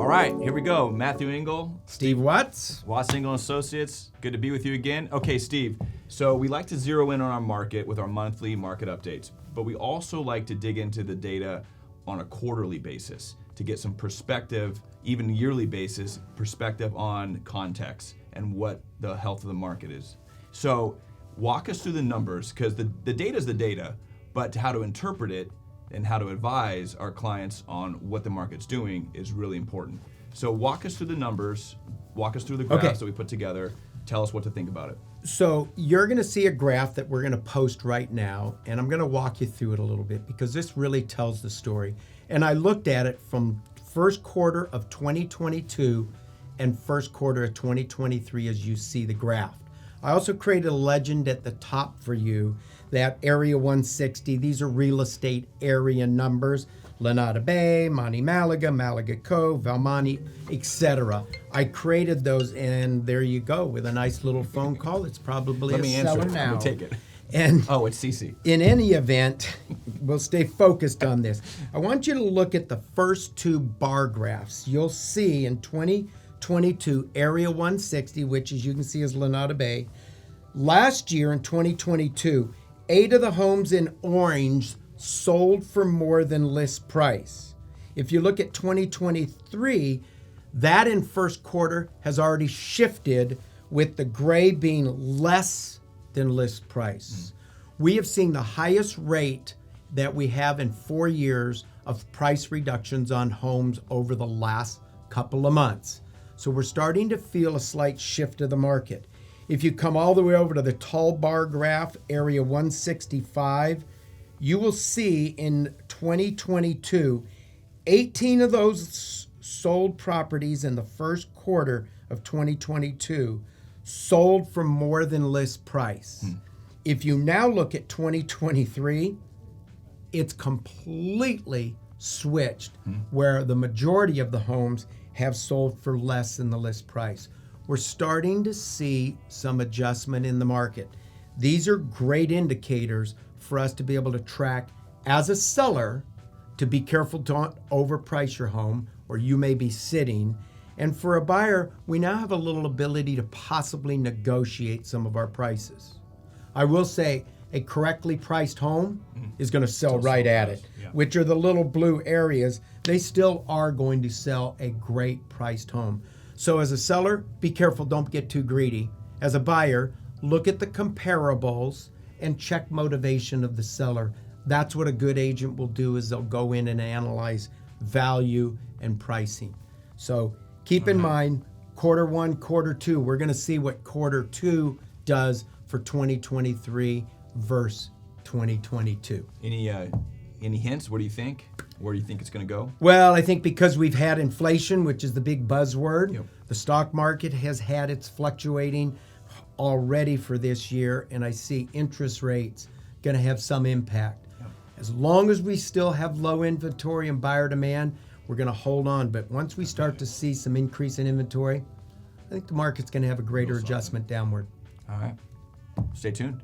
All right, here we go. Matthew Engel, Steve Watts. Watts Engel Associates. Good to be with you again. Okay, Steve. So we like to zero in on our market with our monthly market updates, but we also like to dig into the data on a quarterly basis to get some perspective, even yearly basis, perspective on context and what the health of the market is. So walk us through the numbers, because the data is the data, but how to interpret it and how to advise our clients on what the market's doing is really important. So walk us through the numbers, walk us through the graphs that we put together, tell us what to think about it. So you're going to see a graph that we're going to post right now, and I'm going to walk you through it a little bit because this really tells the story. And I looked at it from first quarter of 2022 and first quarter of 2023 as you see the graph. I also created a legend at the top for you that Area 160, these are real estate area numbers, Lanada Bay, Monte Malaga, Malaga Cove, Valmonte, etc. I created those, and there you go with a nice little phone call. It's probably Let a me seller answer it. now. We'll take it. And Oh, it's CC. in any event, we'll stay focused on this. I want you to look at the first two bar graphs. You'll see in 2022, Area 160, which as you can see is Lanada Bay. Last year in 2022, 8 of the homes in orange sold for more than list price. If you look at 2023, that in first quarter has already shifted with the gray being less than list price. We have seen the highest rate that we have in 4 years of price reductions on homes over the last couple of months. So we're starting to feel a slight shift of the market. If you come all the way over to the tall bar graph, Area 165, you will see in 2022, 18 of those sold properties in the first quarter of 2022 sold for more than list price. If you now look at 2023, it's completely switched where the majority of the homes have sold for less than the list price. We're starting to see some adjustment in the market. These are great indicators for us to be able to track as a seller to be careful to not overprice your home or you may be sitting. And for a buyer, we now have a little ability to possibly negotiate some of our prices. I will say a correctly priced home is going to sell right at it, which are the little blue areas. They still are going to sell a great priced home. So as a seller, be careful, don't get too greedy. As a buyer, look at the comparables and check motivation of the seller. That's what a good agent will do, is they'll go in and analyze value and pricing. So keep in mind, quarter one, quarter two, we're going to see what quarter two does for 2023 versus 2022. Any hints? What do you think? Where do you think it's going to go? Well, I think because we've had inflation, which is the big buzzword, the stock market has had its fluctuating already for this year, and I see interest rates going to have some impact. As long as we still have low inventory and buyer demand, we're going to hold on. But once we start to see some increase in inventory, I think the market's going to have a greater adjustment downward. All right. Stay tuned.